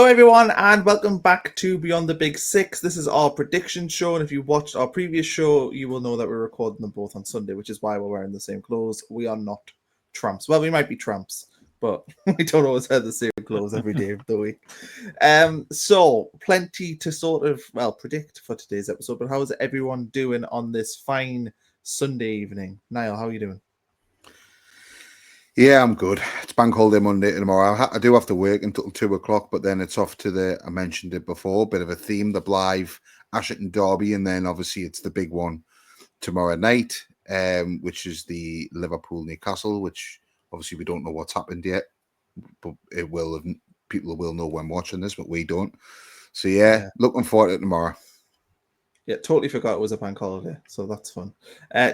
Hello, everyone, and welcome back to Beyond the Big Six. This is our prediction show, and if you watched our previous show, you will know that we're recording them both on Sunday, which is why we're wearing the same clothes. We are not tramps. Well, we might be tramps, but we don't always wear the same clothes every day of the week. So plenty to sort of, predict for today's episode, but how's everyone doing on this fine Sunday evening? Niall, how are you doing? Yeah, I'm good. It's bank holiday Monday tomorrow. I do have to work until 2 o'clock, but then it's off to I mentioned it before, bit of a theme, the Blythe Aston Derby, and then obviously it's the big one tomorrow night, which is the Liverpool Newcastle, which obviously we don't know what's happened yet, but it will. People will know when watching this, but we don't. So yeah. Looking forward to it tomorrow. Yeah, totally forgot it was a bank holiday, so that's fun.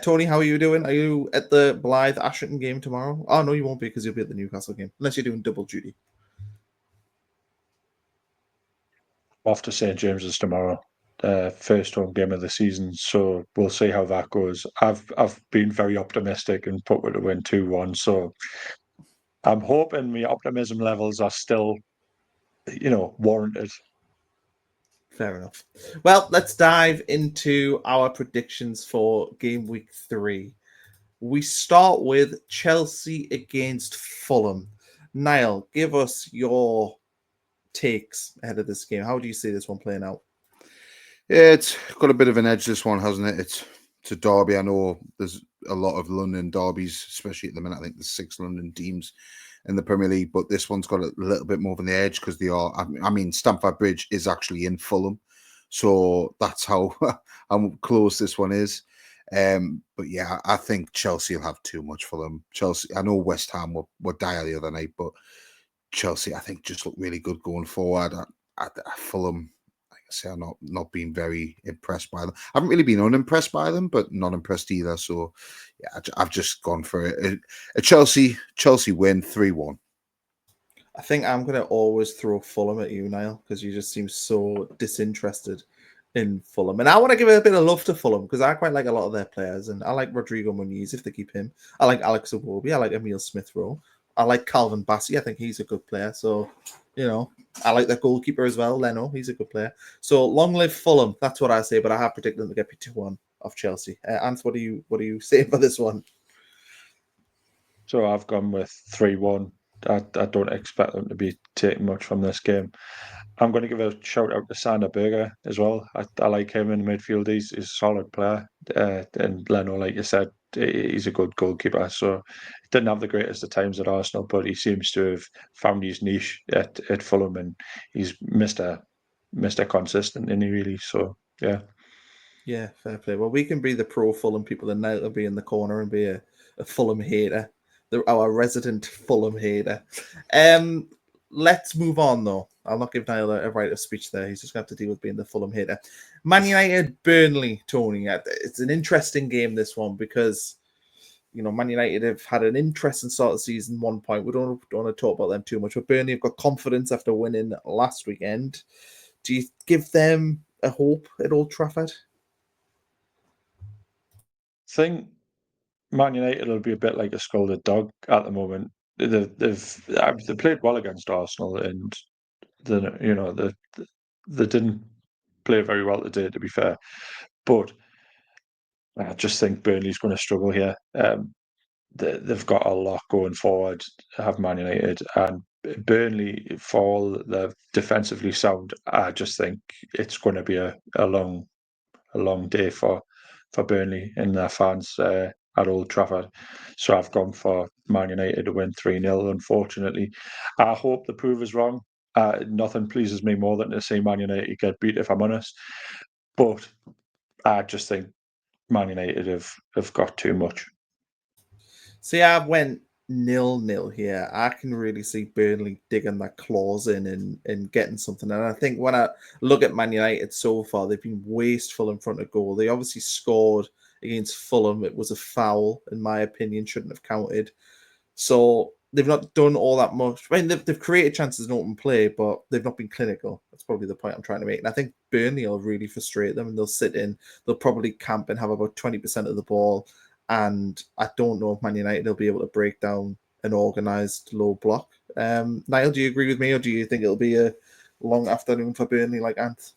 Tony, how are you doing? Are you at the Blythe Ashton game tomorrow? Oh, no, you won't be because you'll be at the Newcastle game, unless you're doing double duty. Off to St James's tomorrow, first home game of the season, so we'll see how that goes. I've been very optimistic and put it to win 2-1, so I'm hoping my optimism levels are still, warranted. Fair enough. Well, let's dive into our predictions for game week 3. We start with Chelsea against Fulham. Niall, give us your takes ahead of this game. How do you see this one playing out? Yeah, it's got a bit of an edge, this one, hasn't it? It's a derby. I know there's a lot of London derbies, especially at the minute. I think there's 6 London teams in the Premier League, but this one's got a little bit more of an edge because they are. I mean, Stamford Bridge is actually in Fulham, so that's how close this one is. But yeah, I think Chelsea will have too much for them. Chelsea, I know West Ham were dire the other night, but Chelsea, I think, just look really good going forward. Fulham, like I say, I'm not being very impressed by them. I haven't really been unimpressed by them, but not impressed either. So yeah, I've just gone for a Chelsea win 3-1. I think I'm going to always throw Fulham at you, Niall, because you just seem so disinterested in Fulham. And I want to give a bit of love to Fulham because I quite like a lot of their players. And I like Rodrigo Muniz if they keep him. I like Alex Iwobi. I like Emile Smith-Rowe. I like Calvin Bassey. I think he's a good player. So, I like their goalkeeper as well, Leno. He's a good player. So long live Fulham. That's what I say. But I have predicted them to get 2-1 off Chelsea. Ant, what are you saying for this one? So I've gone with 3-1. I don't expect them to be taking much from this game. I'm going to give a shout out to Sander Berger as well. I like him in the midfield. He's a solid player. And Leno, like you said, he's a good goalkeeper. So he didn't have the greatest of times at Arsenal, but he seems to have found his niche at Fulham, and he's Mr. Consistent, isn't he, really? So yeah. Yeah, fair play. Well, we can be the pro Fulham people and Niall will be in the corner and be a Fulham hater. Our resident Fulham hater. Let's move on, though. I'll not give Niall a right of speech there. He's just going to have to deal with being the Fulham hater. Man United, Burnley, Tony. It's an interesting game, this one, because, Man United have had an interesting start of the season, 1 point. We don't want to talk about them too much, but Burnley have got confidence after winning last weekend. Do you give them a hope at Old Trafford? I think Man United will be a bit like a scolded dog at the moment. They've played well against Arsenal, and they didn't play very well today, to be fair. But I just think Burnley's going to struggle here. They've got a lot going forward, have Man United, and Burnley, for all they're defensively sound, I just think it's going to be a long day for Burnley and their fans at Old Trafford. So I've gone for Man United to win 3-0, unfortunately. I hope the proof is wrong. Nothing pleases me more than to see Man United get beat, if I'm honest. But I just think Man United have got too much. See, I went 0-0 here. I can really see Burnley digging their claws in and getting something. And I think when I look at Man United so far, they've been wasteful in front of goal. They obviously scored against Fulham. It was a foul, in my opinion, shouldn't have counted. So they've not done all that much. I mean, they've created chances in open play, but they've not been clinical. That's probably the point I'm trying to make. And I think Burnley will really frustrate them, and they'll sit in. They'll probably camp and have about 20% of the ball. And I don't know if Man United will be able to break down an organised low block. Niall, do you agree with me, or do you think it'll be a long afternoon for Burnley like Ant?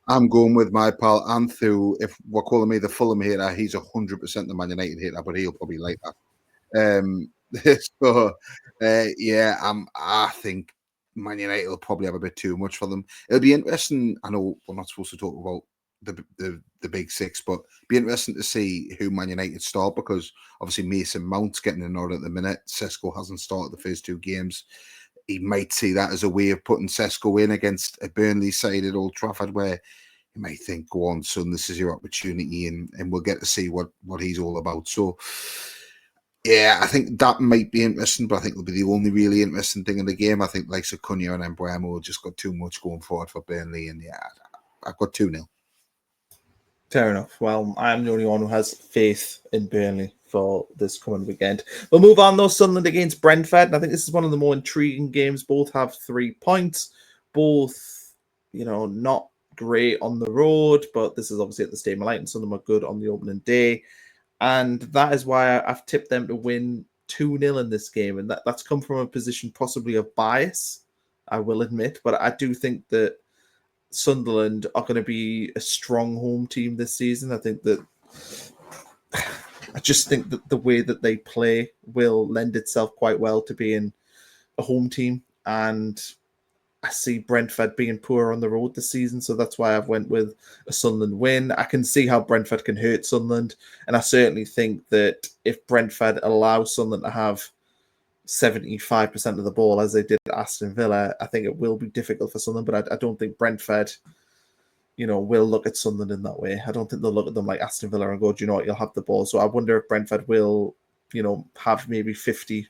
I'm going with my pal Anth, who, if we're calling me the Fulham hater, he's 100% the Man United hater, but he'll probably like that. So, I think Man United will probably have a bit too much for them. It'll be interesting. I know we're not supposed to talk about the big six, but it'll be interesting to see who Man United start, because obviously Mason Mount's getting a nod at the minute. Sesko hasn't started the first 2 games. He might see that as a way of putting Sesko in against a Burnley side at Old Trafford, where you might think, go on, son, this is your opportunity, and we'll get to see what he's all about. So, yeah, I think that might be interesting, but I think it'll be the only really interesting thing in the game. I think like Cunha and Mbeumo just got too much going forward for Burnley, and yeah, I've got 2-0. Fair enough. Well, I'm the only one who has faith in Burnley for this coming weekend. We'll move on though. Sunderland against Brentford. And I think this is one of the more intriguing games. Both have 3 points. Both, not great on the road, but this is obviously at the Stadium of Light, and Sunderland are good on the opening day. And that is why I've tipped them to win 2-0 in this game. And that's come from a position possibly of bias, I will admit. But I do think that Sunderland are going to be a strong home team this season. I just think that the way that they play will lend itself quite well to being a home team. And I see Brentford being poor on the road this season, so that's why I've went with a Sunderland win. I can see how Brentford can hurt Sunderland, and I certainly think that if Brentford allow Sunderland to have 75% of the ball as they did at Aston Villa, I think it will be difficult for Sunderland, but I don't think Brentford, will look at Sunderland in that way. I don't think they'll look at them like Aston Villa and go, do you know what, you'll have the ball. So I wonder if Brentford will, have maybe 50%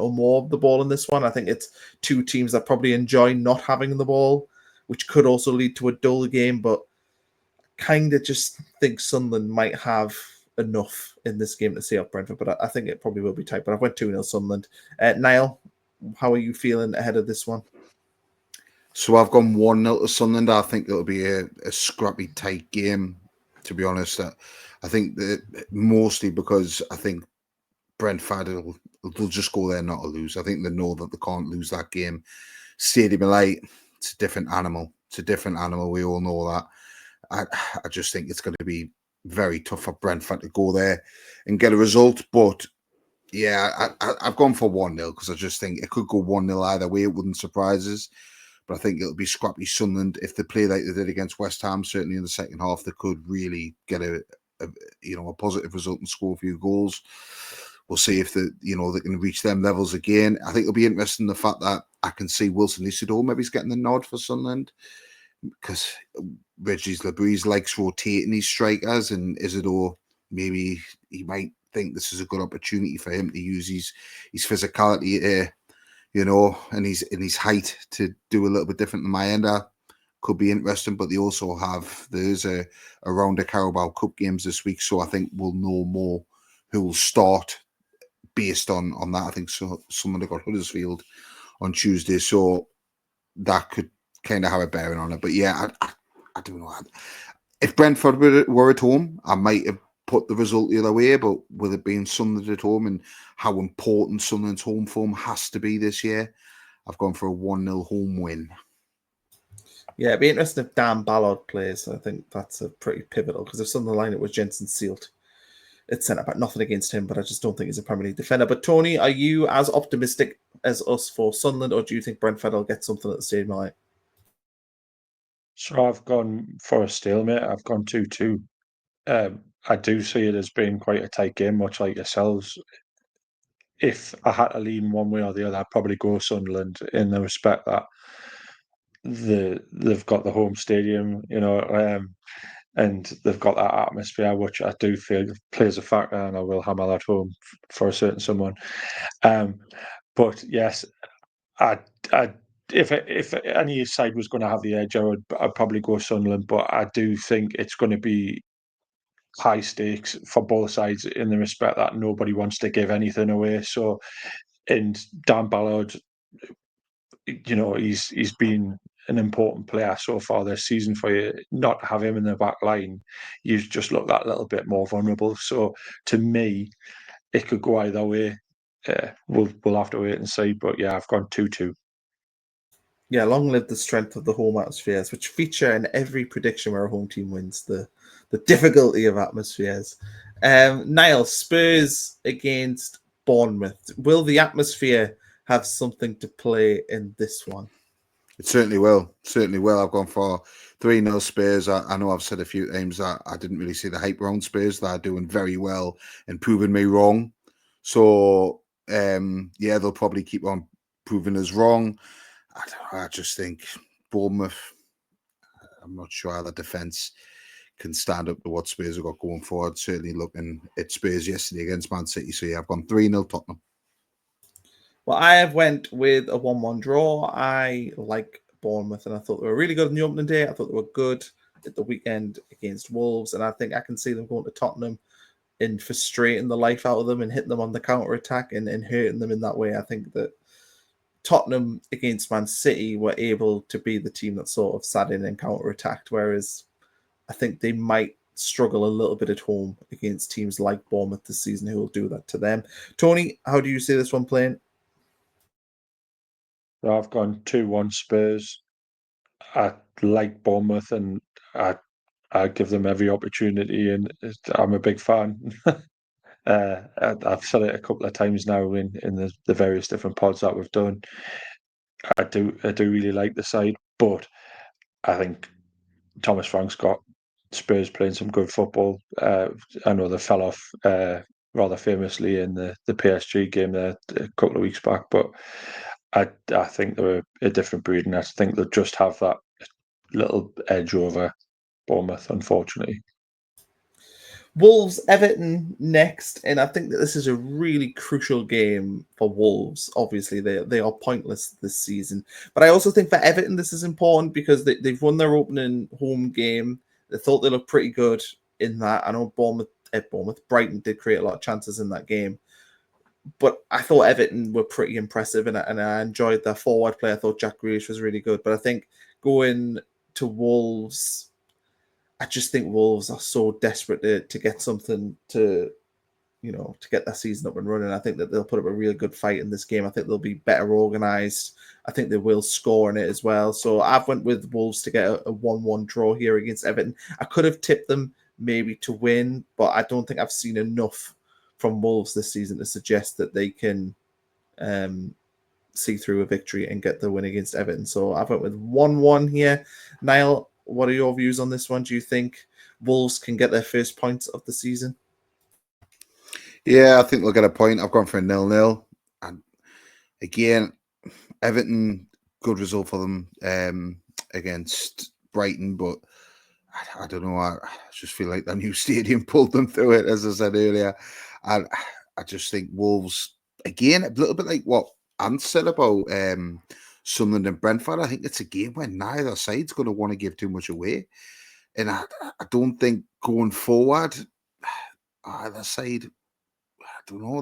or more of the ball in this one. I think it's 2 teams that probably enjoy not having the ball, which could also lead to a dull game, but kind of just think Sunderland might have enough in this game to see up Brentford, but I think it probably will be tight. But I've went 2-0 Sunderland. Niall, how are you feeling ahead of this one? So I've gone 1-0 to Sunderland. I think it'll be a scrappy, tight game, to be honest. I think that mostly because I think Brentford will just go there not to lose. I think they know that they can't lose that game. Stadium of Light, it's a different animal. It's a different animal. We all know that. I just think it's going to be very tough for Brentford to go there and get a result. But yeah, I've gone for 1-0 because I just think it could go 1-0 either way. It wouldn't surprise us. But I think it'll be scrappy Sunderland. If they play like they did against West Ham, certainly in the second half, they could really get a positive result and score a few goals. We'll see if they can reach them levels again. I think it'll be interesting the fact that I can see Wilson Isidore maybe he's getting the nod for Sunderland, because Regis Labrise likes rotating his strikers, and Isidore, maybe he might think this is a good opportunity for him to use his physicality, and his height to do a little bit different than Mayenda. Could be interesting, but they also there's a round of Carabao Cup games this week, so I think we'll know more who will start based on that. I think someone that got Huddersfield on Tuesday, so that could kind of have a bearing on it. But yeah, I don't know. If Brentford were at home, I might have put the result the other way, but with it being Sunderland at home and how important Sunderland's home form has to be this year, I've gone for a 1-0 home win. Yeah, it'd be interesting if Dan Ballard plays. I think that's a pretty pivotal, because if Sunderland line it was Jensen Sealt, it's centre back. Nothing against him, but I just don't think he's a Premier League defender. But Tony, are you as optimistic as us for Sunderland, or do you think Brentford will get something at the Stadium of Light? So I've gone for a stalemate. I've gone 2-2. I do see it as being quite a tight game, much like yourselves. If I had to lean one way or the other, I'd probably go Sunderland, in the respect that they've got the home stadium, and they've got that atmosphere, which I do feel plays a factor, and I will hammer that home for a certain someone. But yes, if any side was going to have the edge, I'd probably go Sunderland. But I do think it's going to be high stakes for both sides, in the respect that nobody wants to give anything away. So, and Dan Ballard, he's been an important player so far this season for you. Not to have him in the back line, you just look that little bit more vulnerable. So, to me, it could go either way. We'll have to wait and see. But yeah, I've gone 2-2. Yeah, long live the strength of the home atmospheres, which feature in every prediction where a home team wins. The difficulty of atmospheres. Niall, Spurs against Bournemouth. Will the atmosphere have something to play in this one? It certainly will. Certainly will. I've gone for 3-0 Spurs. I know I've said a few times that I didn't really see the hype around Spurs. They're doing very well and proving me wrong. So, yeah, they'll probably keep on proving us wrong. I just think Bournemouth, I'm not sure how the defence can stand up to what Spurs have got going forward. Certainly looking at Spurs yesterday against Man City. So, yeah, I've gone 3-0 Tottenham. Well, I have went with a 1-1 draw. I like Bournemouth, and I thought they were really good on the opening day. I thought they were good at the weekend against Wolves, and I think I can see them going to Tottenham and frustrating the life out of them and hitting them on the counter attack and hurting them in that way. I think that Tottenham against Man City were able to be the team that sort of sat in and counter attacked, whereas I think they might struggle a little bit at home against teams like Bournemouth this season who will do that to them. Tony, how do you see this one playing? I've gone 2-1 Spurs. I like Bournemouth, and I give them every opportunity, and I'm a big fan. I've said it a couple of times now in the various different pods that we've done. I do really like the side, but I think Thomas Frank's got Spurs playing some good football. I know they fell off rather famously in the PSG game there a couple of weeks back, but I think they're a different breed, and I think they'll just have that little edge over Bournemouth, unfortunately. Wolves, Everton next, and I think that this is a really crucial game for Wolves. Obviously, they are pointless this season, but I also think for Everton this is important because they've won their opening home game. They thought they looked pretty good in that. I know Brighton did create a lot of chances in that game, but I thought Everton were pretty impressive, and I enjoyed their forward play. I thought Jack Grealish was really good, but I think going to Wolves, I just think Wolves are so desperate to get something to get their season up and running. I think that they'll put up a really good fight in this game. I think they'll be better organised. I think they will score in it as well. So I've went with Wolves to get a 1-1 draw here against Everton. I could have tipped them maybe to win, but I don't think I've seen enough from Wolves this season to suggest that they can see through a victory and get the win against Everton. So I've went with 1-1 here. Niall, what are your views on this one? Do you think Wolves can get their first points of the season? Yeah, I think they'll get a point. I've gone for a 0-0. And again, Everton, good result for them against Brighton, but I don't know. I just feel like the new stadium pulled them through it, as I said earlier. I just think Wolves, again, a little bit like what Ant said about Sunderland and Brentford. I think it's a game where neither side's going to want to give too much away. And I don't think going forward, either side, I don't know,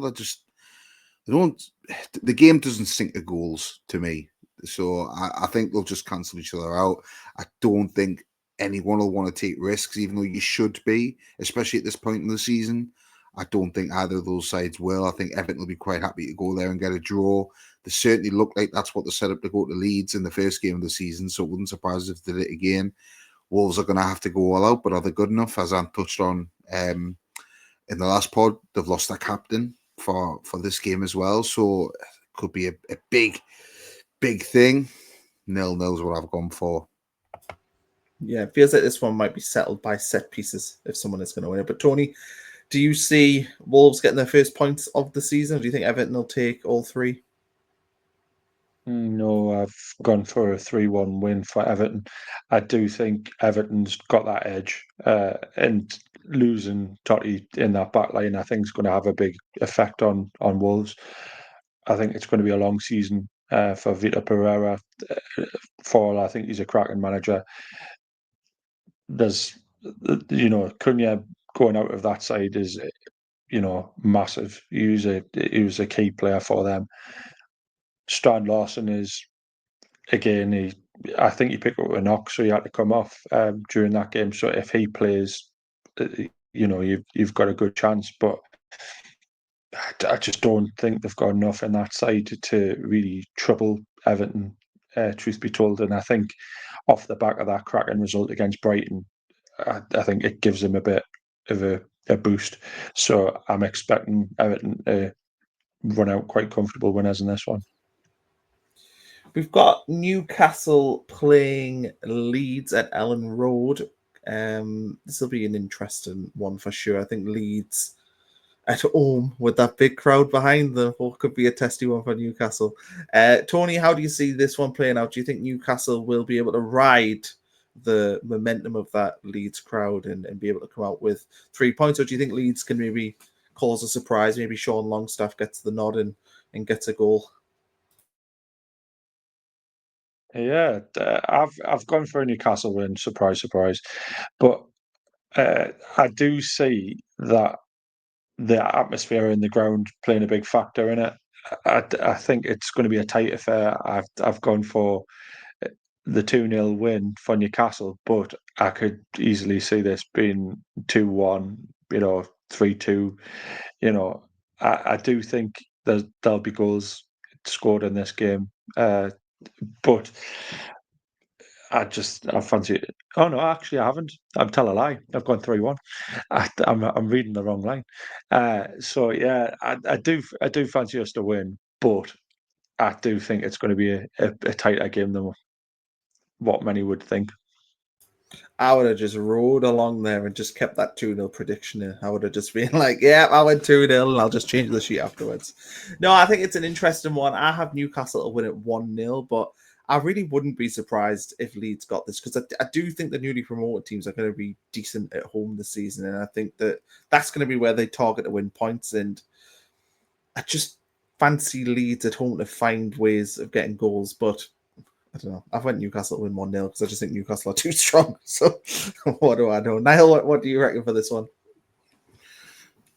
the game doesn't sink to goals to me. So I think they'll just cancel each other out. I don't think anyone will want to take risks, even though you should be, especially at this point in the season. I don't think either of those sides will. I think Everton will be quite happy to go there and get a draw. They certainly look like that's what they set up to go to Leeds in the first game of the season, so it wouldn't surprise us if they did it again. Wolves are going to have to go all out, but are they good enough? As Ant touched on in the last pod, they've lost their captain for this game as well, so it could be a big thing. 0-0 is what I've gone for. Yeah, it feels like this one might be settled by set pieces if someone is going to win it. But Tony, do you see Wolves getting their first points of the season, or do you think Everton will take all three? No, I've gone for a 3-1 win for Everton. I do think Everton's got that edge, and losing Totti in that back line, I think, is going to have a big effect on Wolves. I think it's going to be a long season for Vitor Pereira. For all I think he's a cracking manager. There's, Cunha going out of that side is, massive. He was a key player for them. Strand Larson is, again, I think he picked up a knock, so he had to come off during that game. So if he plays, you've got a good chance. But I just don't think they've got enough in that side to really trouble Everton truth be told. And I think off the back of that cracking result against Brighton, I think it gives them a bit of a boost. So I'm expecting Everton to run out quite comfortable winners in this one. We've got Newcastle playing Leeds at Ellen Road. This will be an interesting one for sure. I think Leeds at home with that big crowd behind them could be a testy one for Newcastle. Tony, how do you see this one playing out? Do you think Newcastle will be able to ride the momentum of that Leeds crowd and be able to come out with 3 points? Or do you think Leeds can maybe cause a surprise? Maybe Sean Longstaff gets the nod and gets a goal? Yeah, I've gone for a Newcastle win, surprise, surprise. But I do see that the atmosphere in the ground playing a big factor in it. I think it's going to be a tight affair. I've gone for the 2-0 win for Newcastle, but I could easily see this being 2-1, 3-2. I do think there'll be goals scored in this game. But I fancy it. Oh no, actually I haven't. I'm telling a lie. I've gone 3-1. I'm reading the wrong line. So yeah, I do fancy us to win, but I do think it's going to be a tighter game than what many would think. I would have just rode along there and just kept that 2-0 prediction in. I would have just been like, yeah, I went 2-0 and I'll just change the sheet afterwards. No, I think it's an interesting one. I have Newcastle to win at 1-0, but I really wouldn't be surprised if Leeds got this because I do think the newly promoted teams are going to be decent at home this season. And I think that's going to be where they target to win points. And I just fancy Leeds at home to find ways of getting goals, but I don't know. I've went Newcastle to win 1-0 because I just think Newcastle are too strong. So what do I know? Niall, what do you reckon for this one?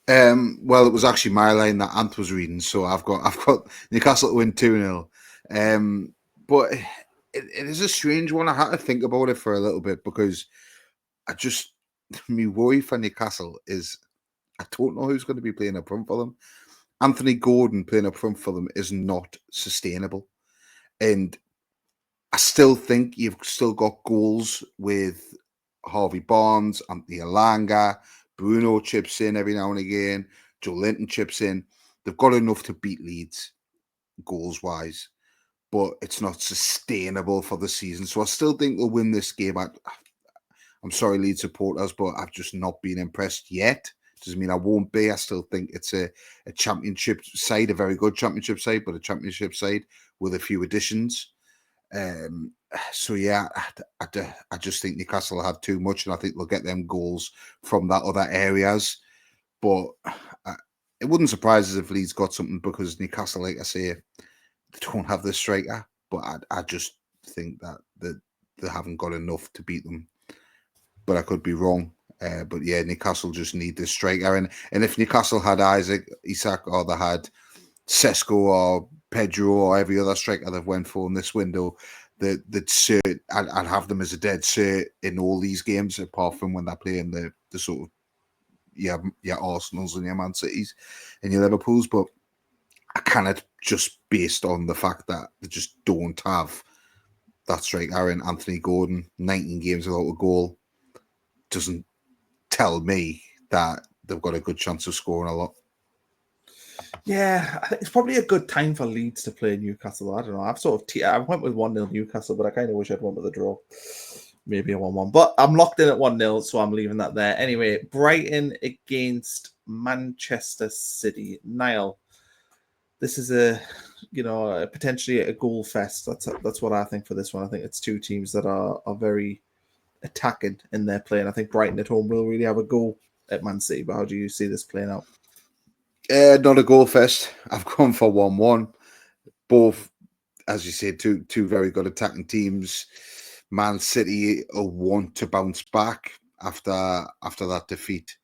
Well, it was actually my line that Ant was reading, so I've got Newcastle to win 2-0. But it is a strange one. I had to think about it for a little bit because my worry for Newcastle is I don't know who's going to be playing up front for them. Anthony Gordon playing up front for them is not sustainable. And I still think you've still got goals with Harvey Barnes, Anthony Elanga, Bruno chips in every now and again, Joe Linton chips in. They've got enough to beat Leeds goals-wise, but it's not sustainable for the season. So I still think they'll win this game. I'm sorry, Leeds supporters, but I've just not been impressed yet. Doesn't mean I won't be. I still think it's a championship side, a very good championship side, but a championship side with a few additions. So yeah, I just think Newcastle will have too much, and I think they'll get them goals from that other areas. But it wouldn't surprise us if Leeds got something because Newcastle, like I say, they don't have the striker. But I just think that they haven't got enough to beat them. But I could be wrong. But yeah, Newcastle just need the striker, and if Newcastle had Isak, or they had Sesko or Pedro or every other striker they've went for in this window, I'd have them as a dead cert in all these games, apart from when they're playing the sort of your Arsenals and your Man Cities and your Liverpools. But I cannot, just based on the fact that they just don't have that striker in Anthony Gordon, 19 games without a goal, doesn't tell me that they've got a good chance of scoring a lot. Yeah, I think it's probably a good time for Leeds to play Newcastle. I don't know. I went with 1-0 Newcastle, but I kind of wish I'd went with a draw. Maybe a 1-1. But I'm locked in at 1-0, so I'm leaving that there. Anyway, Brighton against Manchester City. Niall, this is potentially a goal fest. That's what I think for this one. I think it's two teams that are very attacking in their play, and I think Brighton at home will really have a go at Man City. But how do you see this playing out? Not a goal fest. I've gone for 1-1. Both, as you said, two very good attacking teams. Man City will want to bounce back after that defeat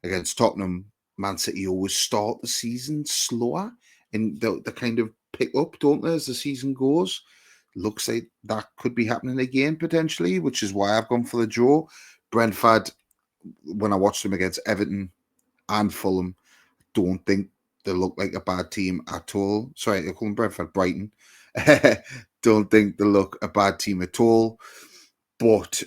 against Tottenham. Man City always start the season slower, and they kind of pick up, don't they, as the season goes. Looks like that could be happening again potentially, which is why I've gone for the draw. Brentford, when I watched them against Everton and Fulham, don't think they look like a bad team at all. Sorry, I call them Brentford, Brighton. don't think they look a bad team at all. But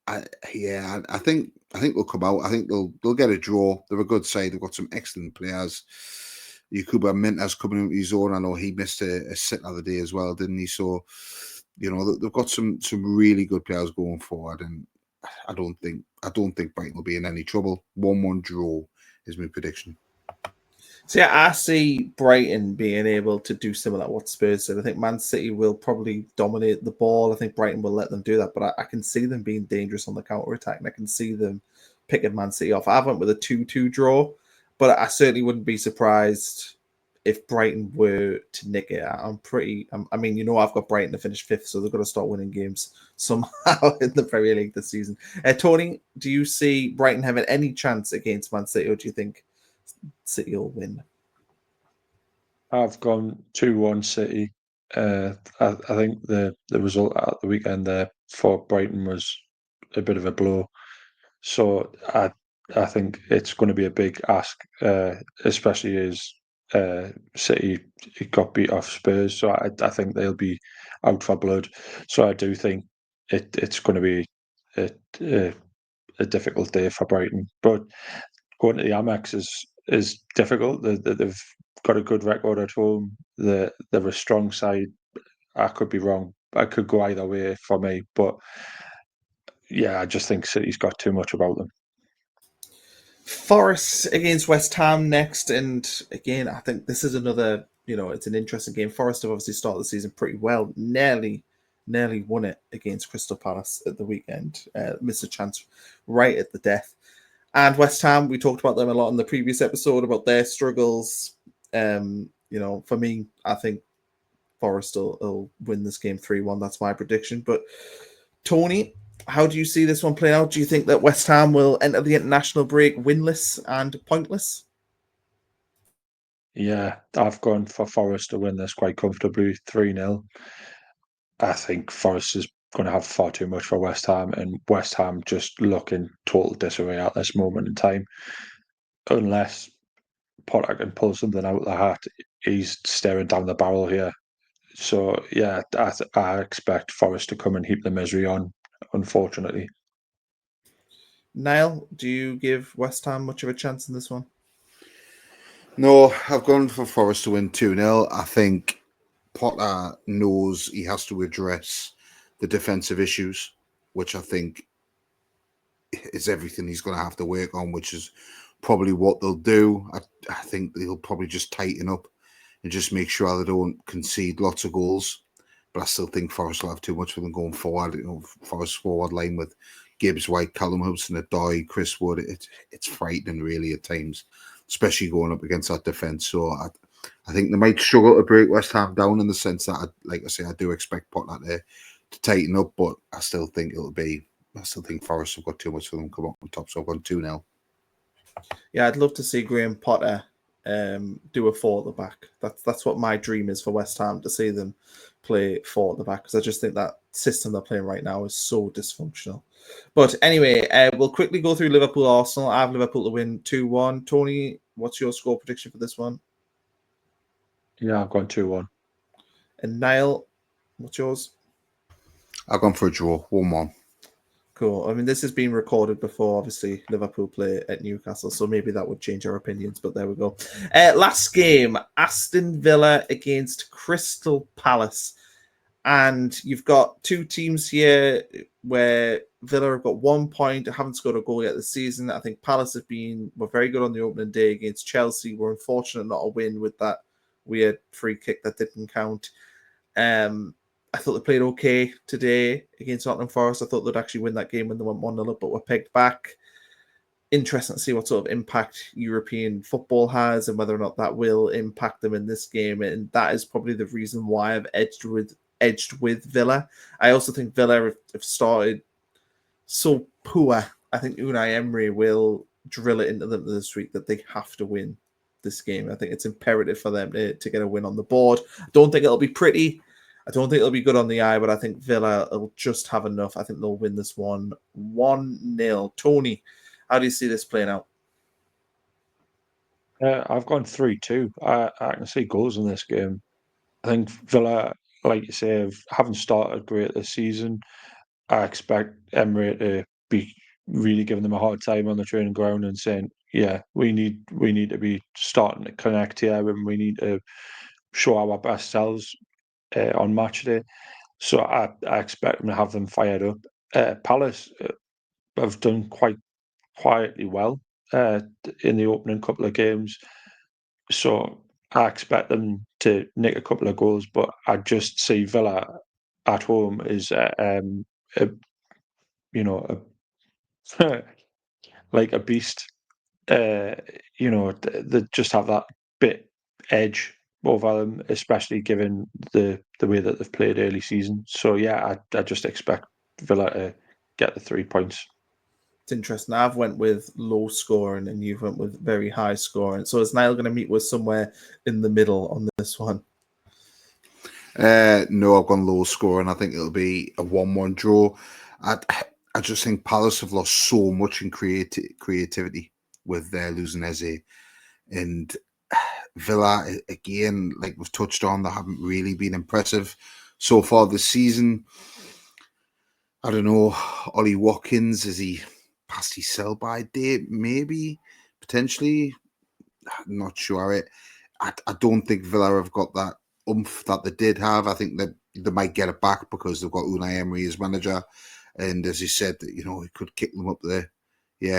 I think they'll come out. I think they'll get a draw. They're a good side. They've got some excellent players. Yakuba Minta's coming into his own. I know he missed a sit the other day as well, didn't he? So, they've got some really good players going forward, and I don't think Brighton will be in any trouble. 1-1 draw is my prediction. So yeah, I see Brighton being able to do similar to what Spurs did. I think Man City will probably dominate the ball. I think Brighton will let them do that, but I can see them being dangerous on the counter-attack, and I can see them picking Man City off. I went with a 2-2 draw, but I certainly wouldn't be surprised if Brighton were to nick it. I've got Brighton to finish 5th, so they've got to start winning games somehow in the Premier League this season. Tony, do you see Brighton having any chance against Man City, or do you think City will win? I've gone 2-1 City. I think the result at the weekend there for Brighton was a bit of a blow. So I think it's going to be a big ask, especially as City got beat off Spurs. So I think they'll be out for blood. So I do think it's going to be a difficult day for Brighton. But going to the Amex is difficult. They've got a good record at home. They're a strong side. I could be wrong. I could go either way for me. But yeah, I just think City's got too much about them. Forest against West Ham next, and again, I think this is another, it's an interesting game. Forest have obviously started the season pretty well, nearly won it against Crystal Palace at the weekend, missed a chance right at the death. And West Ham, we talked about them a lot in the previous episode about their struggles. For me, I think Forest will win this game 3-1. That's my prediction. But Tony, how do you see this one playing out? Do you think that West Ham will enter the international break winless and pointless? Yeah, I've gone for Forest to win this quite comfortably, 3-0. I think Forest is going to have far too much for West Ham, and West Ham just look in total disarray at this moment in time. Unless Potter can pull something out of the hat, he's staring down the barrel here. So yeah, I expect Forest to come and heap the misery on, unfortunately. Niall, do you give West Ham much of a chance in this one? No, I've gone for Forest to win 2-0. I think Potter knows he has to address the defensive issues, which I think is everything he's going to have to work on, which is probably what they'll do. I think they'll probably just tighten up and just make sure they don't concede lots of goals. But I still think Forest will have too much for them going forward. Forest forward line with Gibbs, White, Callum Hudson, Adoy, Chris Wood. It's frightening, really, at times, especially going up against that defence. So I think they might struggle to break West Ham down in the sense that, like I say, I do expect Potter to tighten up, but I still think Forest have got too much for them to come up on top. So I've gone 2-0. Yeah, I'd love to see Graham Potter do a 4 at the back. That's what my dream is for West Ham, to see them play 4 at the back, because I just think that system they're playing right now is so dysfunctional. But anyway, we'll quickly go through Liverpool Arsenal. I have Liverpool to win 2-1. Tony, what's your score prediction for this one? Yeah, I've gone 2-1. And Niall, what's yours? I've gone for a draw, 1-1. Cool. I mean, this has been recorded before, obviously, Liverpool play at Newcastle, so maybe that would change our opinions, but there we go. Last game, Aston Villa against Crystal Palace. And you've got two teams here where Villa have got 1 point, haven't scored a goal yet this season. I think Palace were very good on the opening day against Chelsea. Were unfortunate not to win with that weird free kick that didn't count. I thought they played okay today against Nottingham Forest. I thought they'd actually win that game when they went 1-0 up, but were pegged back. Interesting to see what sort of impact European football has and whether or not that will impact them in this game. And that is probably the reason why I've edged with Villa. I also think Villa have started so poor. I think Unai Emery will drill it into them this week that they have to win this game. I think it's imperative for them to get a win on the board. I don't think it'll be pretty. I don't think it'll be good on the eye, but I think Villa will just have enough. I think they'll win this one 1-0. Tony, how do you see this playing out? I've gone 3-2. I can see goals in this game. I think Villa like you say, haven't started great this season. I expect Emery to be really giving them a hard time on the training ground and saying, "Yeah, we need to be starting to connect here, and we need to show our best selves on match day." So I expect them to have them fired up. Palace have done quite quietly well in the opening couple of games, so I expect them to nick a couple of goals. But I just see Villa at home is a like a beast. They just have that bit edge over them, especially given the way that they've played early season. So yeah, I just expect Villa to get the 3 points. It's interesting. I've went with low scoring and you've went with very high scoring. So is Niall going to meet with somewhere in the middle on this one? No, I've gone low scoring. I think it'll be a 1-1 draw. I just think Palace have lost so much in creativity with their losing Eze. And Villa, again, like we've touched on, they haven't really been impressive so far this season. I don't know, Ollie Watkins, is he past his sell-by date? Maybe, potentially. I'm not sure. I don't think Villa have got that oomph that they did have. I think that they might get it back because they've got Unai Emery as manager. And as you said, he could kick them up there,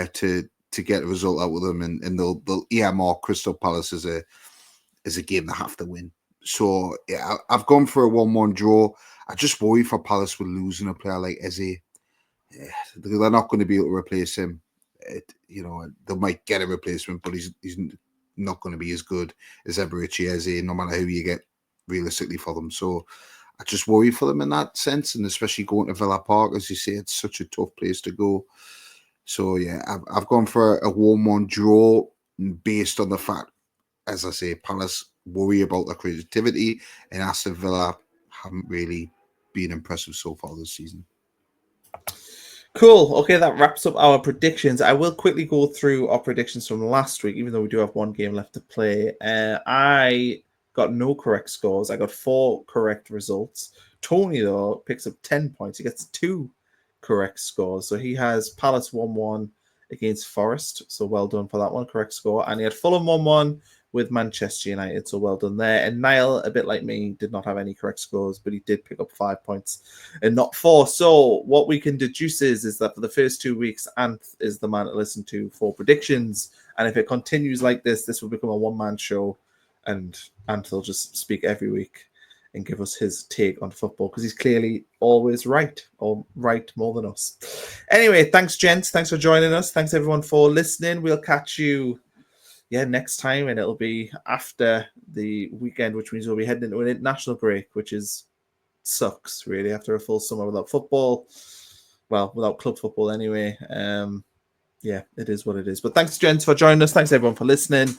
to get a result out with them, and they'll earmark Crystal Palace as a game they have to win. So yeah, I've gone for a 1-1 draw. I just worry for Palace with losing a player like Eze. They're not going to be able to replace him. They might get a replacement, but he's not going to be as good as Eberechi Eze, no matter who you get realistically for them. So I just worry for them in that sense, and especially going to Villa Park, as you say, it's such a tough place to go. So yeah, I've gone for a 1-1 draw based on the fact, as I say, Palace worry about their creativity, and Aston Villa haven't really been impressive so far this season. Cool. Okay, that wraps up our predictions. I will quickly go through our predictions from last week, even though we do have one game left to play. I got no correct scores. I got 4 correct results. Tony, though, picks up 10 points. He gets 2 correct scores. So he has Palace 1-1 against Forest. So well done for that one. Correct score. And he had Fulham 1-1 with Manchester United. So well done there. And Niall, a bit like me, did not have any correct scores, but he did pick up 5 points and not 4. So what we can deduce is that for the first 2 weeks, Anth is the man to listen to for predictions. And if it continues like this will become a one-man show, and Anth will just speak every week and give us his take on football, because he's clearly always right, or right more than us. Anyway, thanks, gents. Thanks for joining us. Thanks, everyone, for listening. We'll catch you next time, and it'll be after the weekend, which means we'll be heading into an international break, which sucks, really, after a full summer without football. Well, without club football anyway. Yeah, it is what it is. But thanks, gents, for joining us. Thanks, everyone, for listening.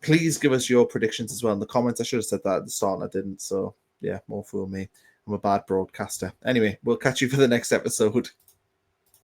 Please give us your predictions as well in the comments. I should have said that at the start and I didn't. So, yeah, more fool me. I'm a bad broadcaster. Anyway, we'll catch you for the next episode.